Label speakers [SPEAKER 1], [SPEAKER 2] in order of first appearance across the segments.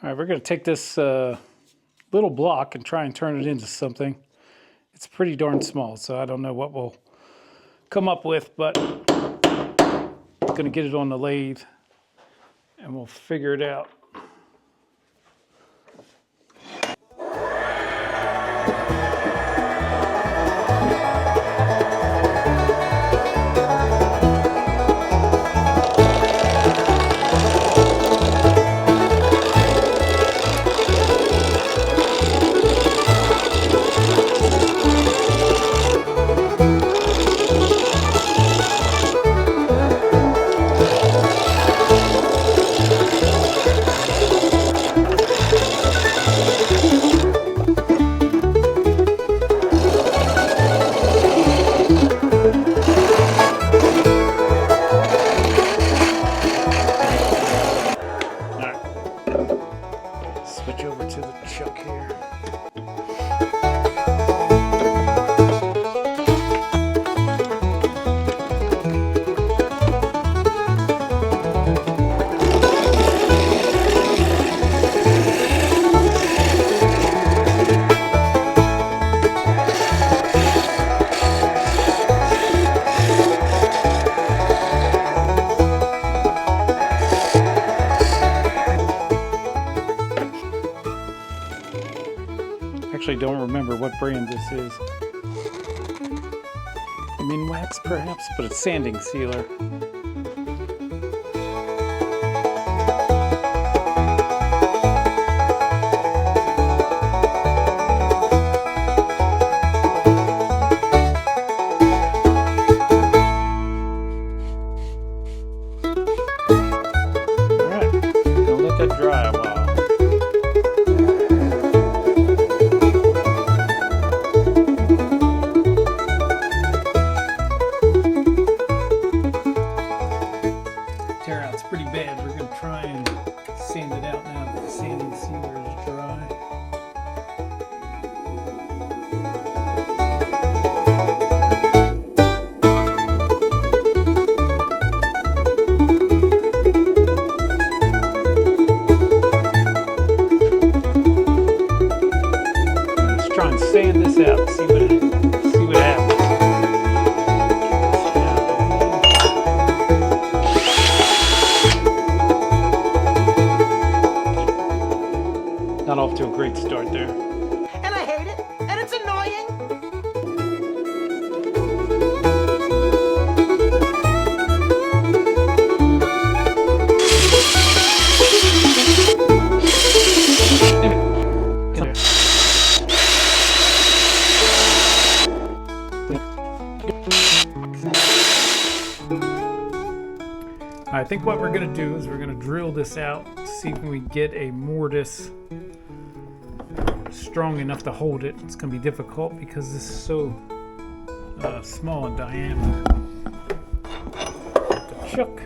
[SPEAKER 1] All right, we're going to take this little block and try and turn it into something. It's pretty darn small, so I don't know what we'll come up with, but I'm going to get it on the lathe and we'll figure it out. Switch over to the chuck here. Actually don't remember what brand this is. Minwax perhaps, but it's sanding sealer. Alright, gonna let that dry a while. It's pretty bad. We're going to try and sand it out now that the sanding sealer is dry. Let's try and sand this out and see what happens. Not off to a great start there.
[SPEAKER 2] And I hate it, and it's annoying. I think what we're going to do is we're going to drill this out to see if we can get a mortise strong enough to hold it. It's going to be difficult because this is so small in diameter. The chuck.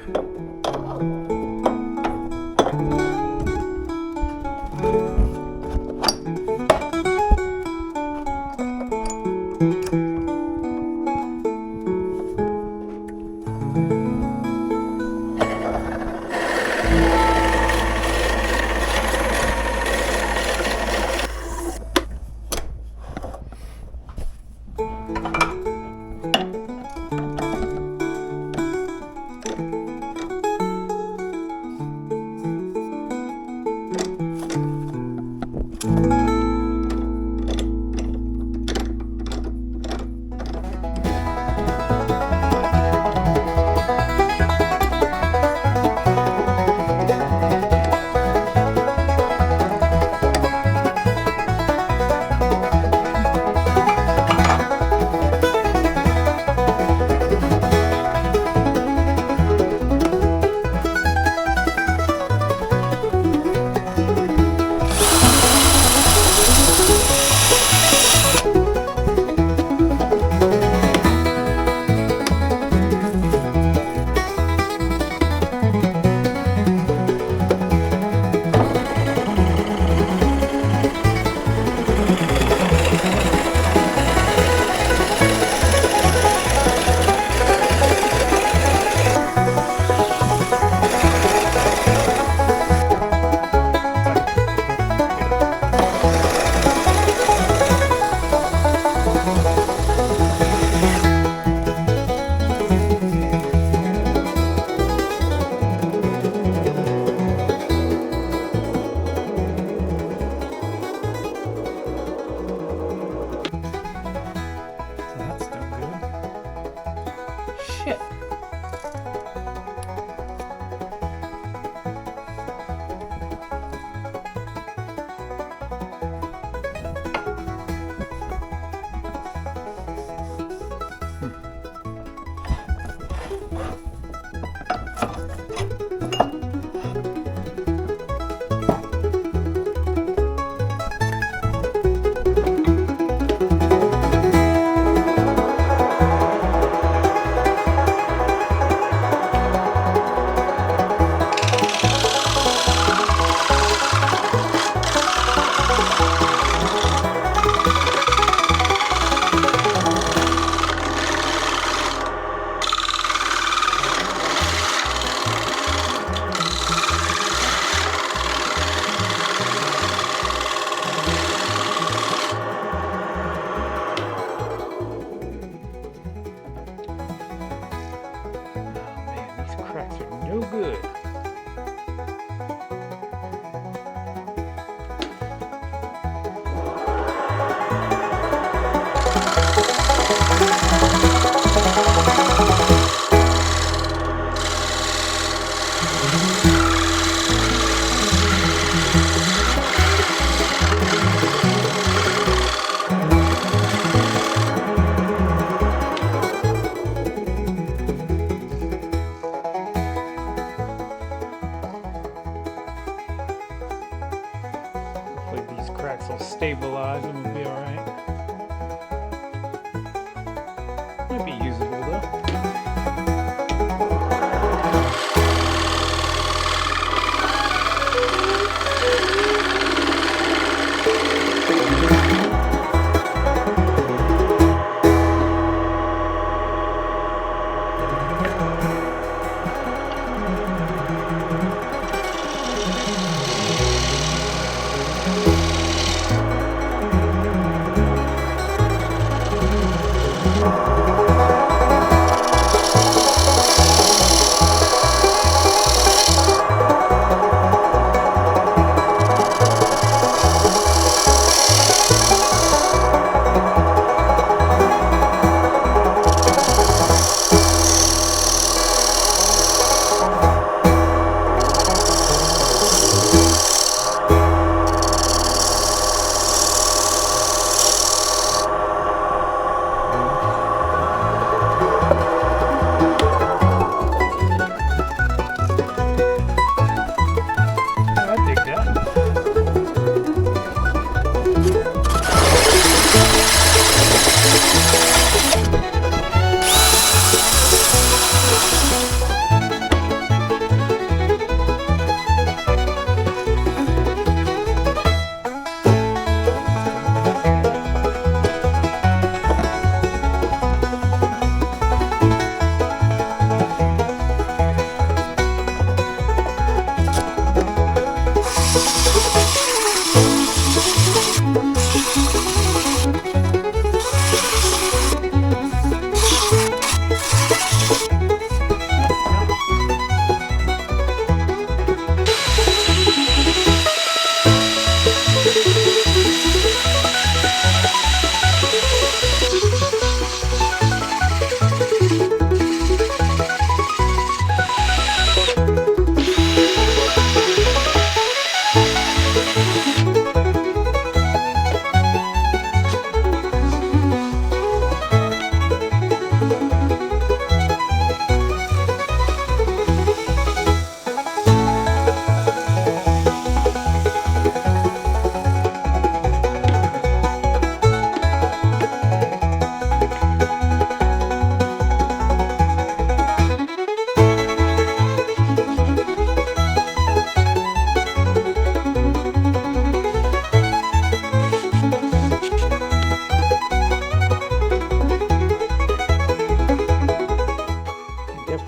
[SPEAKER 1] cracks will stabilize and we'll be all right. Might be usable though.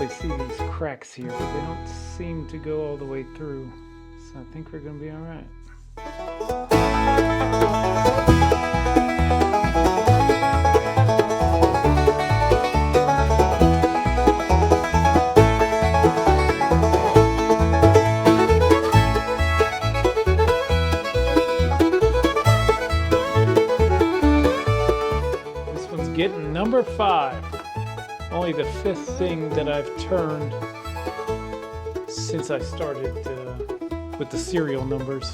[SPEAKER 1] See these cracks here, but they don't seem to go all the way through, so I think we're going to be all right. This one's getting number 5. Only the 5th thing that I've turned since I started with the serial numbers.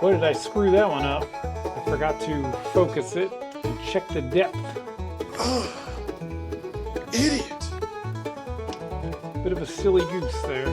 [SPEAKER 1] Boy, did I screw that one up. I forgot to focus it and check the depth.
[SPEAKER 3] Idiot!
[SPEAKER 1] Bit of a silly goose there.